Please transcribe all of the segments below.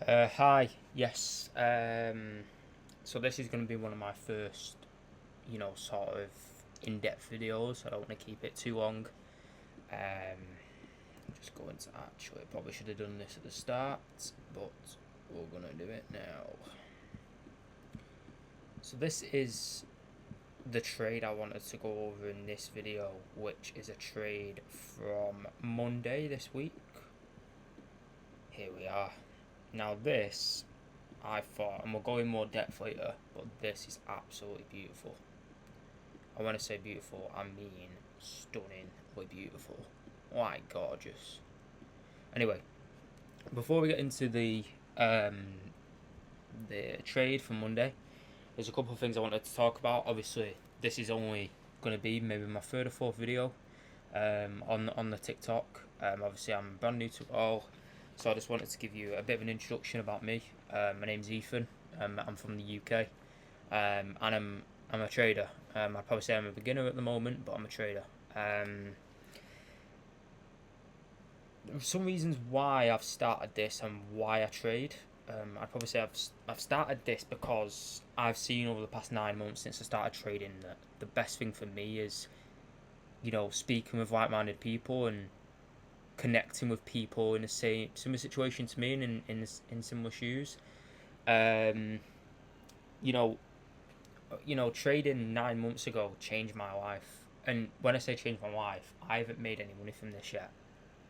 Hi, yes. So this is going to be one of my first, sort of in-depth videos. I don't want to keep it too long. I'm just going to actually, probably should have done this at the start, but we're going to do it now. So this is the trade I wanted to go over in this video, which is a trade from Monday this week. Here we are. Now this I thought, and we'll go in more depth later, but this is absolutely beautiful. I want to say beautiful, I mean stunningly beautiful. Like gorgeous. Anyway, before we get into the trade from Monday, there's a couple of things I wanted to talk about. Obviously, this is only going to be maybe my third or fourth video on the TikTok. Obviously, I'm brand new to it all, so I just wanted to give you a bit of an introduction about me. My name's Ethan. I'm from the UK, and I'm a trader. I'd probably say I'm a beginner at the moment, but I'm a trader. Some reasons why I've started this and why I trade. I'd probably say I've started this because I've seen over the past 9 months since I started trading that the best thing for me is, speaking with like-minded people and connecting with people in the same similar situation to me and in similar shoes. Um, you know, trading 9 months ago changed my life. And when I say change my life, I haven't made any money from this yet.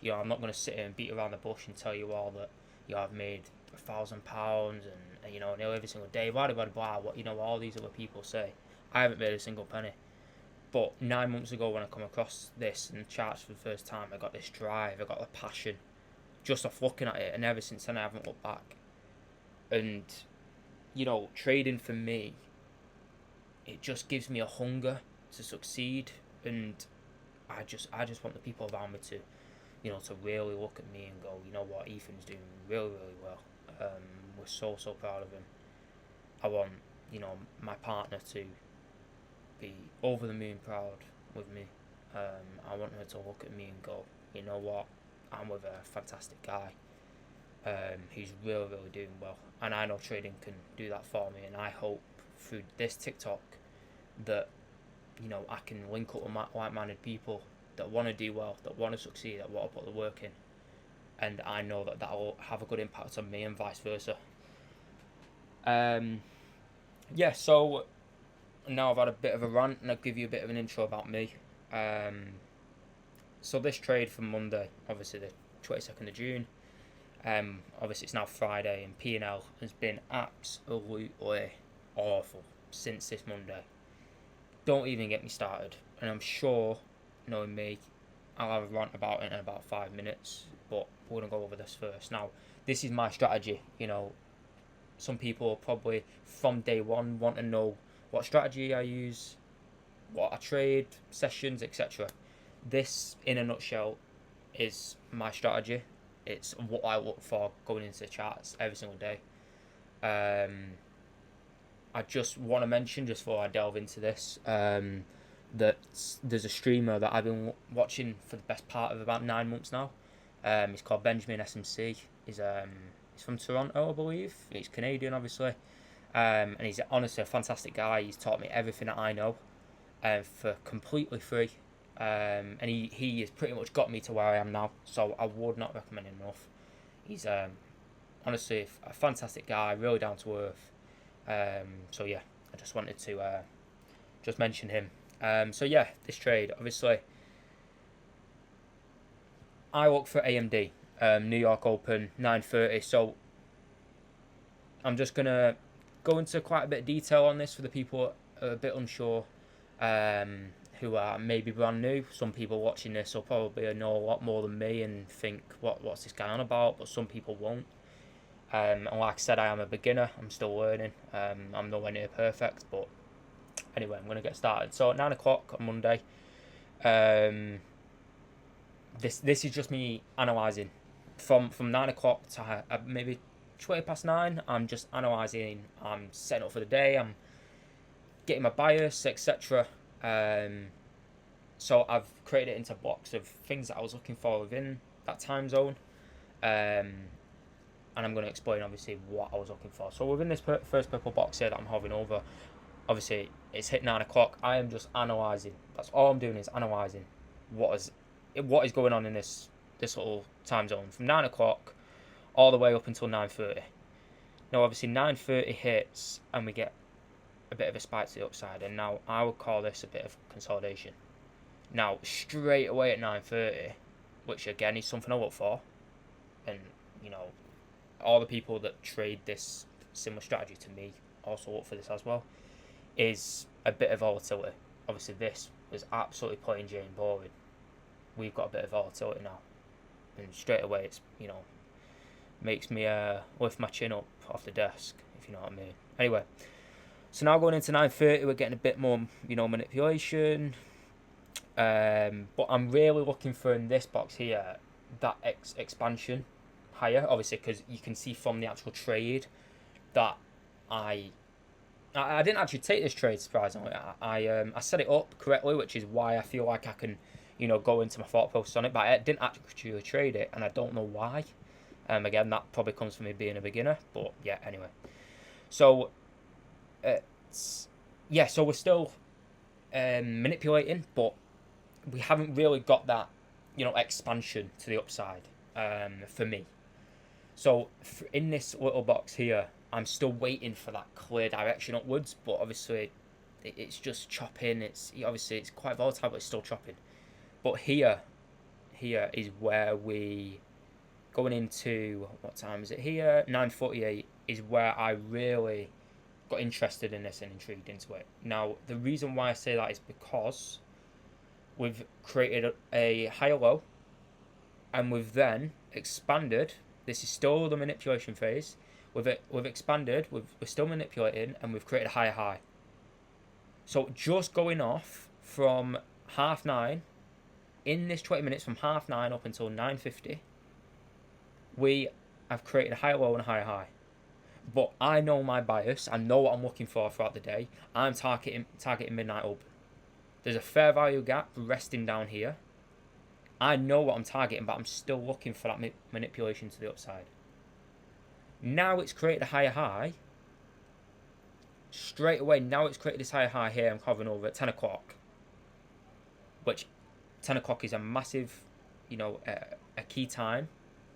I'm not going to sit here and beat around the bush and tell you all that, I've made £1,000 and nearly every single day, blah, blah, blah, what, all these other people say. I haven't made a single penny. But 9 months ago when I come across this and charts for the first time, I got this drive, I got the passion, just off looking at it, and ever since then I haven't looked back. And, trading for me, it just gives me a hunger to succeed, and I just want the people around me to to really look at me and go, you know what, Ethan's doing really, really well. We're so proud of him. I want, my partner to be over the moon proud with me. I want her to look at me and go, you know what, I'm with a fantastic guy. Who's really, really doing well. And I know trading can do that for me, and I hope through this TikTok that, I can link up with like-minded people that want to do well, that want to succeed, that want to put the work in, and I know that will have a good impact on me and vice versa. Yeah, so now I've had a bit of a rant and I'll give you a bit of an intro about me. So this trade from Monday, obviously the 22nd of June, obviously it's now Friday, and P&L has been absolutely awful since this Monday. Don't even get me started, and I'm sure, knowing me, I'll have a rant about it in about 5 minutes, but we're going to go over this first. Now, this is my strategy. Some people probably from day one want to know what strategy I use, what I trade, sessions, etc. This, in a nutshell, is my strategy. It's what I look for going into the charts every single day. I just want to mention, just before I delve into this, that there's a streamer that I've been watching for the best part of about 9 months now. He's called Benjamin SMC. He's from Toronto, I believe. He's Canadian, obviously, and he's honestly a fantastic guy. He's taught me everything that I know, for completely free. And he has pretty much got me to where I am now. So I would not recommend him enough. He's honestly a fantastic guy, really down to earth. So yeah, I just wanted to just mention him. So yeah, this trade, obviously, I look for AMD, New York Open 9:30. So I'm just gonna go into quite a bit of detail on this for the people who are a bit unsure, who are maybe brand new. Some people watching this will probably know a lot more than me and think, what's this guy on about? But some people won't. And like I said, I am a beginner. I'm still learning. I'm nowhere near perfect, but anyway, I'm going to get started. So at 9 o'clock on Monday, this is just me analysing. From 9 o'clock to maybe 20 past 9, I'm just analysing. I'm setting up for the day. I'm getting my bias, etc. So I've created it into a box of things that I was looking for within that time zone. and I'm going to explain obviously what I was looking for. So within this first purple box here that I'm hovering over, obviously it's hit 9 o'clock. I am just analysing. That's all I'm doing is analysing what is going on in this little time zone from 9 o'clock all the way up until 9:30. Now obviously 9:30 hits and we get a bit of a spike to the upside, and now I would call this a bit of consolidation. Now straight away at 9:30, which again is something I look for, and you know, all the people that trade this similar strategy to me also look for this as well, is a bit of volatility. Obviously this was absolutely plain Jane boring. We've got a bit of volatility now, and straight away it's, you know, makes me lift my chin up off the desk, if you know what I mean. Anyway, so now going into 9:30, we're getting a bit more, you know, manipulation. But I'm really looking for in this box here that expansion higher, obviously, because you can see from the actual trade that I didn't actually take this trade, surprisingly. I set it up correctly, which is why I feel like I can, you know, go into my thought process on it, but I didn't actually trade it, and I don't know why. Again, that probably comes from me being a beginner, but yeah, anyway. So, so we're still manipulating, but we haven't really got that, you know, expansion to the upside for me. So in this little box here, I'm still waiting for that clear direction upwards, but obviously it's just chopping. It's quite volatile, but it's still chopping. But here is where we going into, what time is it here? 9:48 is where I really got interested in this and intrigued into it. Now the reason why I say that is because we've created a higher low, and we've then expanded. This is still the manipulation phase. We've expanded. We're still manipulating, and we've created a higher high. So just going off from 9:30, in this 20 minutes from 9:30 up until 9:50, we have created a higher low and a higher high. But I know my bias. I know what I'm looking for throughout the day. I'm targeting midnight open. There's a fair value gap resting down here. I know what I'm targeting, but I'm still looking for that manipulation to the upside. Now it's created a higher high. Straight away, now it's created this higher high here. I'm covering over at 10 o'clock. Which 10 o'clock is a massive, you know, a key time.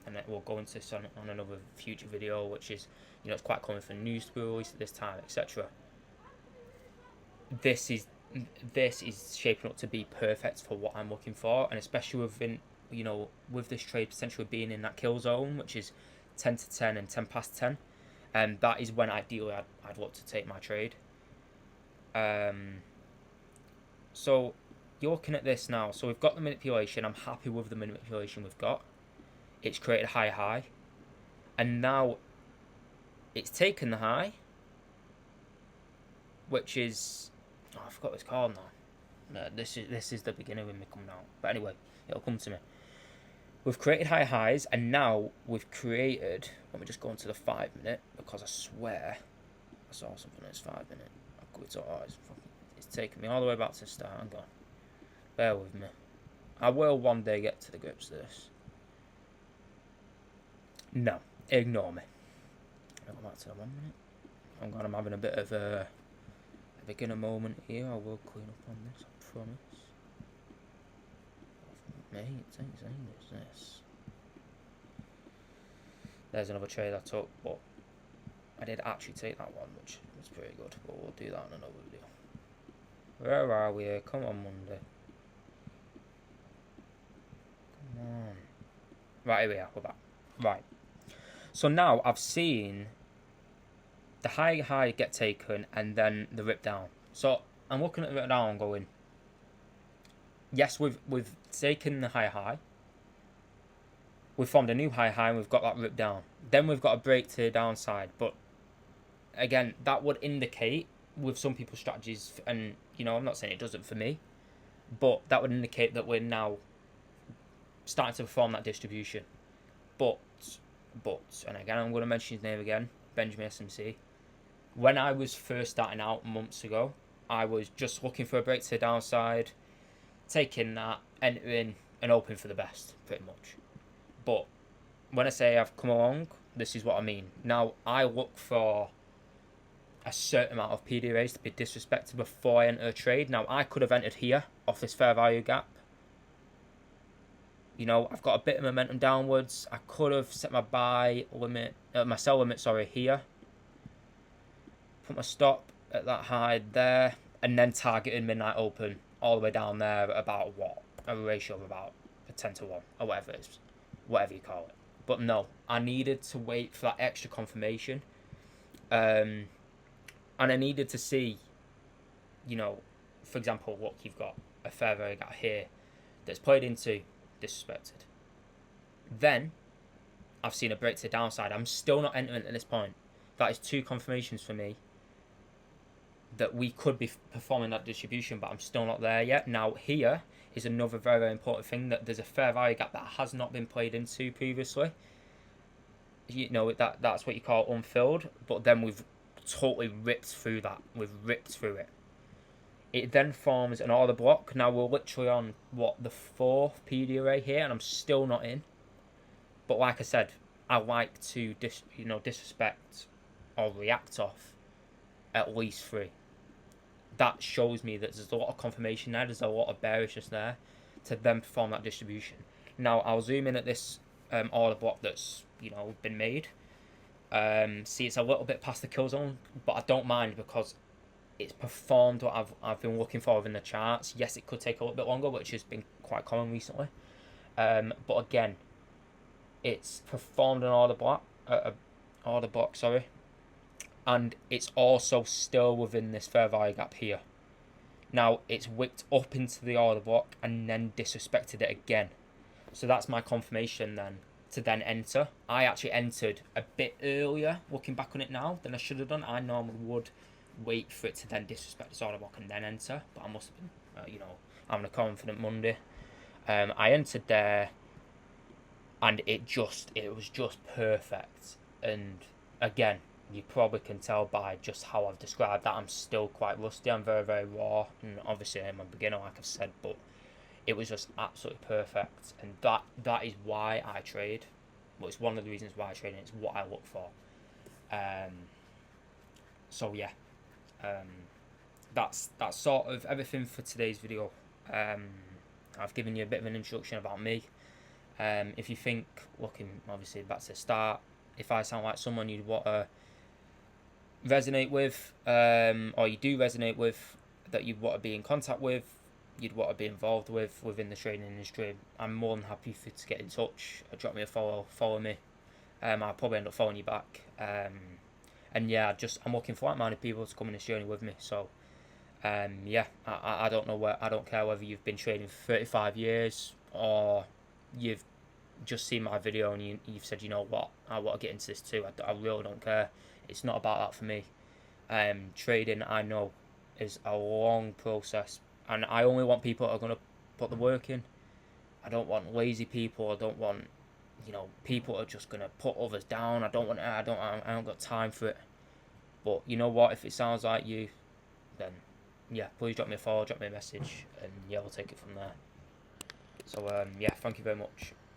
And we'll go into this on another future video, which is, you know, it's quite common for news to be released at this time, etc. This is shaping up to be perfect for what I'm looking for, and especially within, you know, with this trade potentially being in that kill zone, which is 10 to 10 and 10 past 10, and that is when ideally I'd look to take my trade. So you're looking at this now. So we've got the manipulation. I'm happy with the manipulation we've got. It's created a high high, and now it's taken the high, which is, oh, I forgot what it's called now. No, this is the beginning when we come out. But anyway, it'll come to me. We've created high highs, and now we've created. Let me just go into the 5 minute, because I swear I saw something that's 5 minute. It's taken me all the way back to the start. Hang on, bear with me. I will one day get to the grips of this. No, ignore me. I'll go back to the 1 minute. I'm having a bit of a beginner moment here. I will clean up on this, I promise. Mate, it's this. There's another trade I took, but I did actually take that one, which was pretty good. But we'll do that in another video. Where are we here? Come on, Monday. Come on. Right, here we are. We're back. Right. So now I've seen the high get taken and then the rip down. So I'm looking at the rip down and going, yes, we've taken the high. We've formed a new high and we've got that rip down. Then we've got a break to the downside. But again, that would indicate with some people's strategies, and you know, I'm not saying it doesn't for me, but that would indicate that we're now starting to perform that distribution. But, and again, I'm going to mention his name again, Benjamin SMC. When I was first starting out months ago, I was just looking for a break to the downside, taking that, entering, and hoping for the best, pretty much. But when I say I've come along This is what I mean. Now, I look for a certain amount of PDRAs to be disrespected before I enter a trade. Now, I could have entered here off this fair value gap. You know, I've got a bit of momentum downwards. I could have set my buy limit, my sell limit, sorry, here. Put my stop at that high there, and then targeted midnight open all the way down there at about what? A ratio of about a 10 to 1 or whatever it is. Whatever you call it. But no, I needed to wait for that extra confirmation. And I needed to see, you know, for example, look, you've got a fair value gap here that's played into disrespected. Then I've seen a break to the downside. I'm still not entering at this point. That is 2 confirmations for me that we could be performing that distribution, but I'm still not there yet. Now, here is another very, very important thing, that there's a fair value gap that has not been played into previously. You know, that's what you call unfilled, but then we've totally ripped through that. We've ripped through it. It then forms an order block. Now, we're literally on, what, the 4th PDRA here, and I'm still not in. But like I said, I like to disrespect or react off at least 3. That shows me that there's a lot of confirmation there, there's a lot of bearishness there to then perform that distribution. Now, I'll zoom in at this order block that's, you know, been made. See, it's a little bit past the kill zone, but I don't mind because it's performed what I've been looking for within the charts. Yes, it could take a little bit longer, which has been quite common recently. But again, it's performed an order block, and it's also still within this fair value gap here. Now, it's wicked up into the order block and then disrespected it again. So that's my confirmation then to then enter. I actually entered a bit earlier, looking back on it now, than I should have done. I normally would wait for it to then disrespect this order block and then enter, but I must have been, having a confident Monday. I entered there, and it was just perfect. And again, you probably can tell by just how I've described that I'm still quite rusty. I'm very, very raw, and obviously I'm a beginner, like I've said, but it was just absolutely perfect. And that is why I trade. Well, it's one of the reasons why I trade, and it's what I look for. So yeah, that's sort of everything for today's video. I've given you a bit of an introduction about me. If you think, looking obviously back to the start, if I sound like someone you'd want to resonate with, or you do resonate with, that you'd want to be in contact with, you'd want to be involved with within the trading industry, I'm more than happy to get in touch. Drop me a follow me. I'll probably end up following you back. And yeah, I'm looking for like-minded people to come on this journey with me. So yeah, I don't care whether you've been trading for 35 years or you've just seen my video and you've said, you know what, I want to get into this too. I really don't care. It's not about that for me. Trading, I know, is a long process, and I only want people that are going to put the work in. I don't want lazy people. I don't want, people that are just going to put others down. I don't got time for it. But you know what, if it sounds like you, then yeah, please drop me a follow, drop me a message, and yeah, we'll take it from there. So yeah, thank you very much.